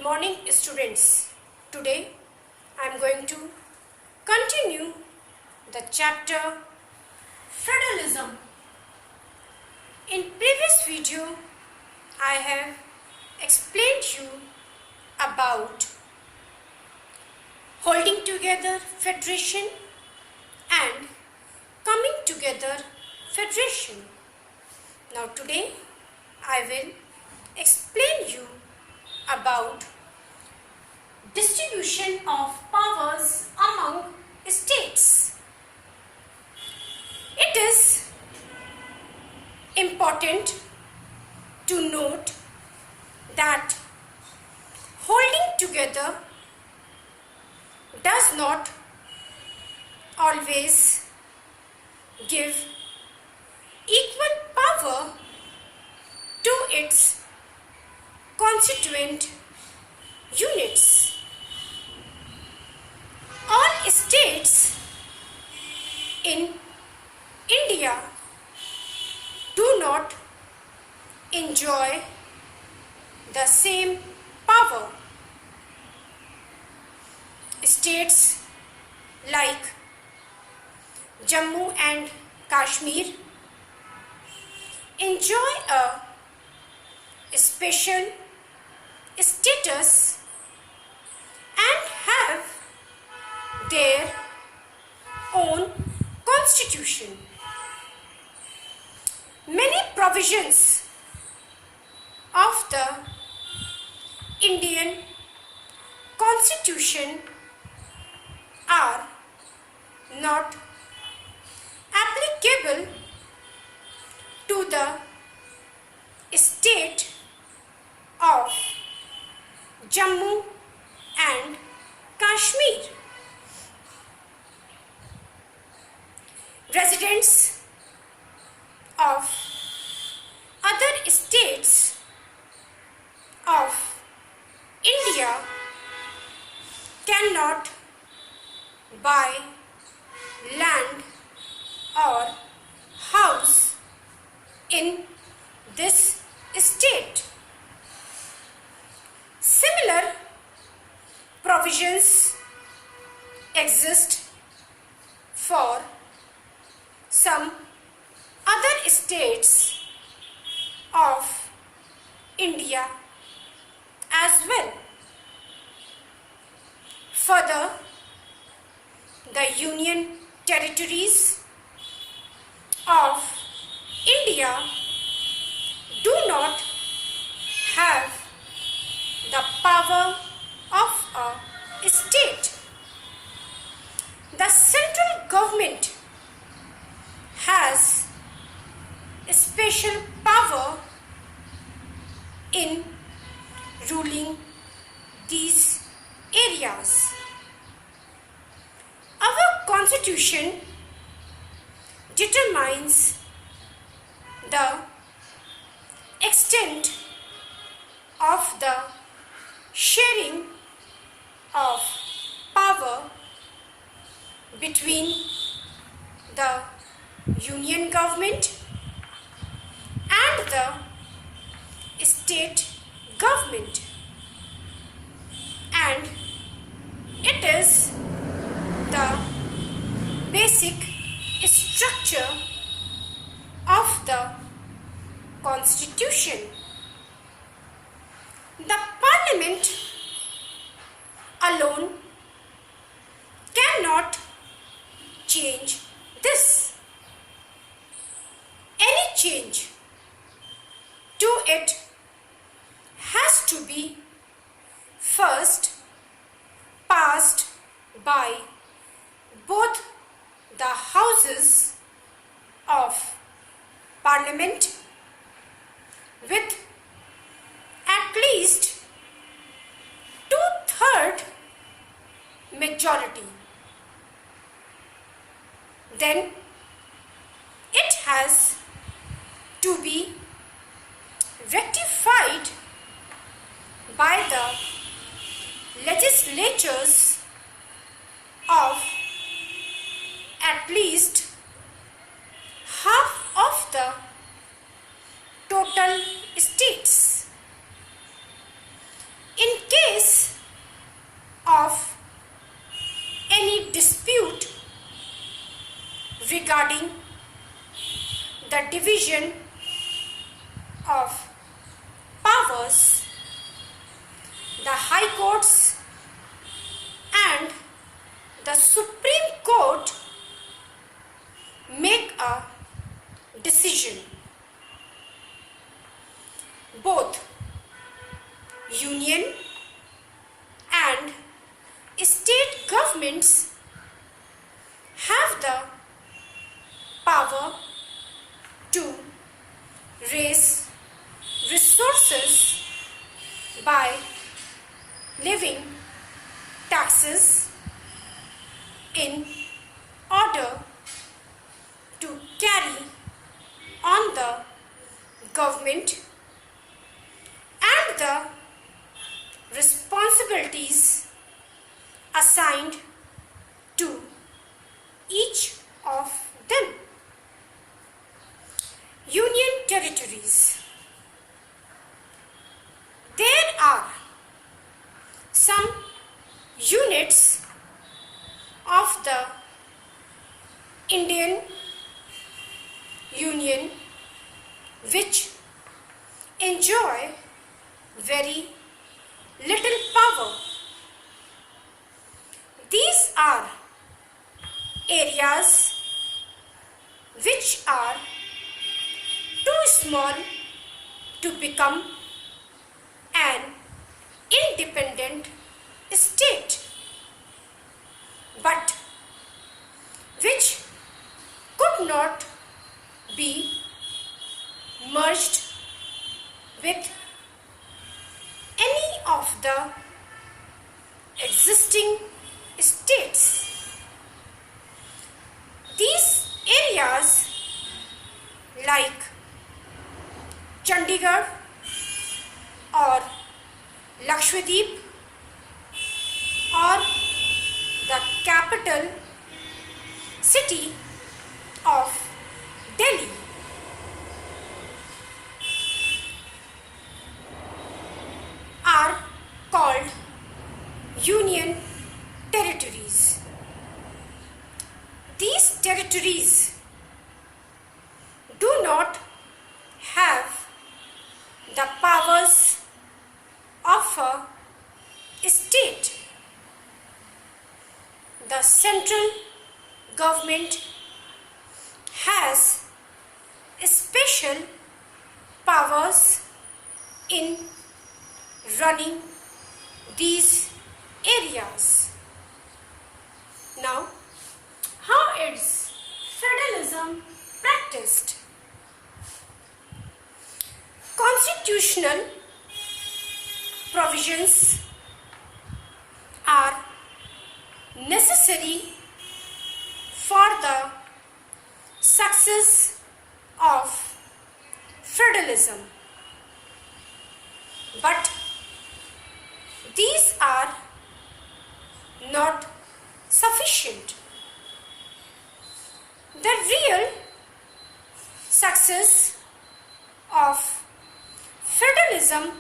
Good morning, students. Today I am going to continue the chapter Federalism. In previous video I have explained you about holding together federation and coming together federation. Now today I will explain you about distribution of powers among states. It is important to note that holding together does not always give equal power to its constituent units. All states in India do not enjoy the same power. States like Jammu and Kashmir enjoy a special status and have their own constitution. Many provisions of the Indian Constitution are not applicable to the state of Jammu and Kashmir. Residents of other states of India cannot buy land or house in this state. Similar provisions exist for some other states of India as well. Further, the Union territories of India do not have the power of a state. The central government has a special power in ruling these areas. Our constitution determines the extent of the sharing of power between the union government and the state government, and it is the basic structure of the constitution. The parliament alone cannot change this. Any change to it has to be first passed by both the houses of parliament with at least 2/3 majority. Then it has to be ratified by the legislatures of at least half of the total states. In case regarding the division of powers, the High Courts and the Supreme Court make a decision. Both union and state governments have the power to raise resources by levying taxes in order to carry on the government and the responsibilities assigned to each of them. Union territories. There are some units of the Indian Union which enjoy very little power. These are areas which are too small to become an independent state, but which could not be merged with any of the existing states. These areas like Chandigarh or Lakshadweep or the capital city of Delhi are called Union territories. These territories do not have the powers of a state. The central government has special powers in running these areas. Now, how is federalism practiced? Constitutional provisions are necessary for the success of federalism, but these are not sufficient. The real success of federalism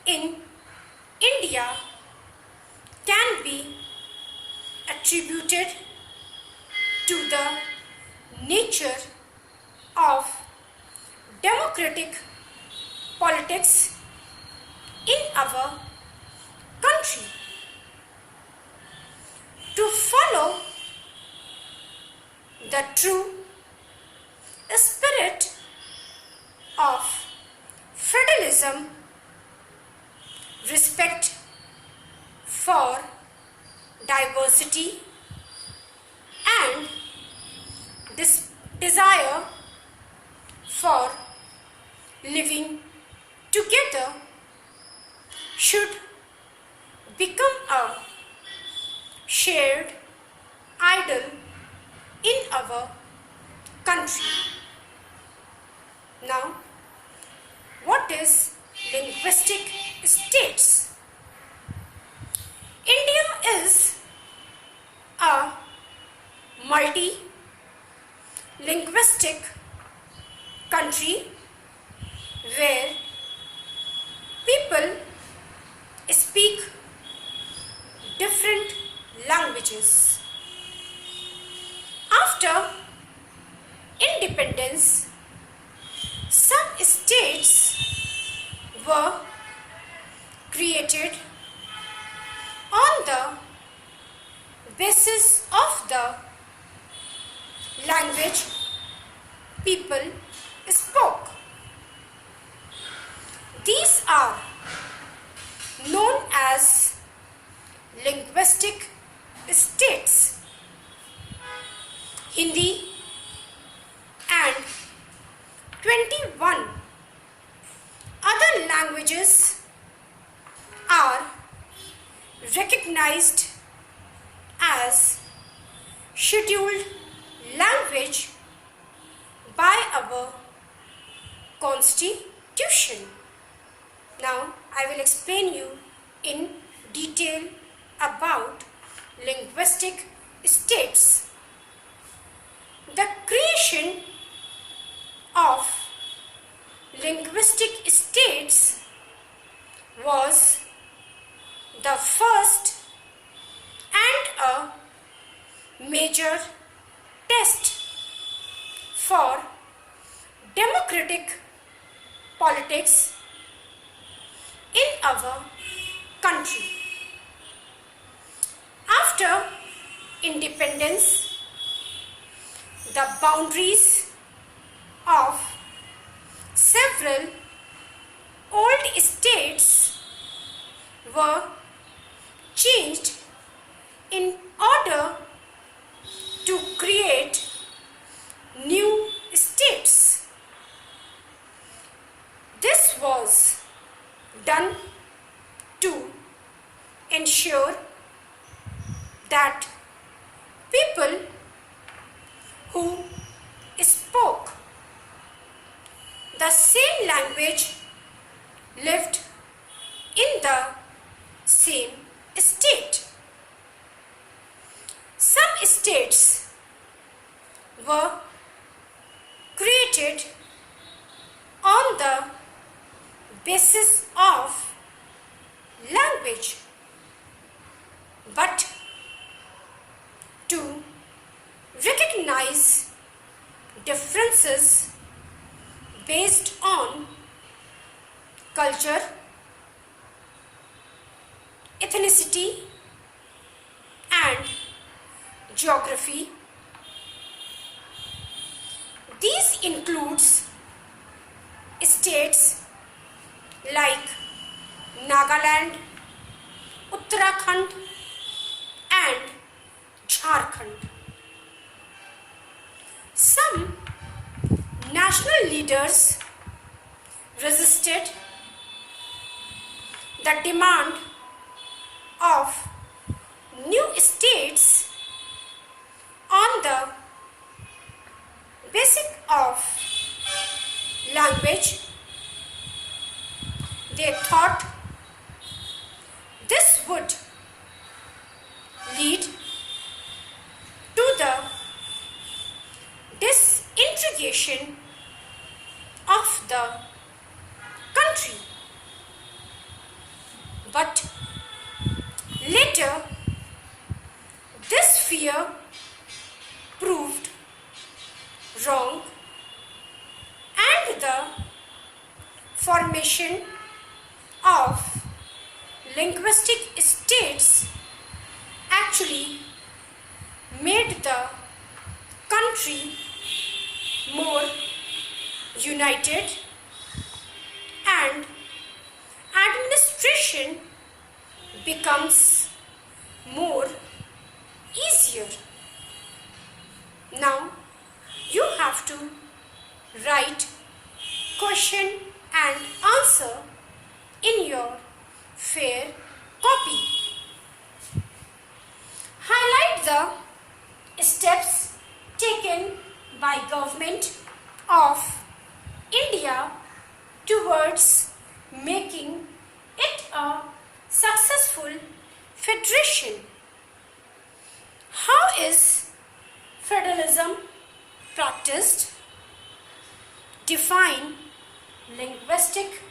in India can be attributed to the nature of democratic politics in our country. To follow the true spirit of federalism, respect for diversity and this desire for living together should become a shared ideal in our country. Now, what is linguistic states? India is a multi-linguistic country where people speak different languages. After created on the basis of the language people spoke. These are known as linguistic states. Hindi and 21 other languages are recognized as scheduled language by our constitution. Now I will explain you in detail about linguistic states. The creation of linguistic states was the first and a major test for democratic politics in our country. After independence, the boundaries of several old states were changed in order to create new states. This was done to ensure that people who spoke the same language lived in the same state. Some states were created on the basis of language, but to recognize differences based on culture, ethnicity, and geography. These includes states like Nagaland, Uttarakhand, and Jharkhand. Some national leaders resisted the demand of new states on the basis of language. They thought this would lead to the disintegration of the country. But later, this fear proved wrong, and the formation of linguistic states actually made the country more united and administration becomes more easier. Now you have to write question and answer in your fair copy. Highlight the steps taken by government of India towards making it a successful federation. How is federalism practiced? Define linguistic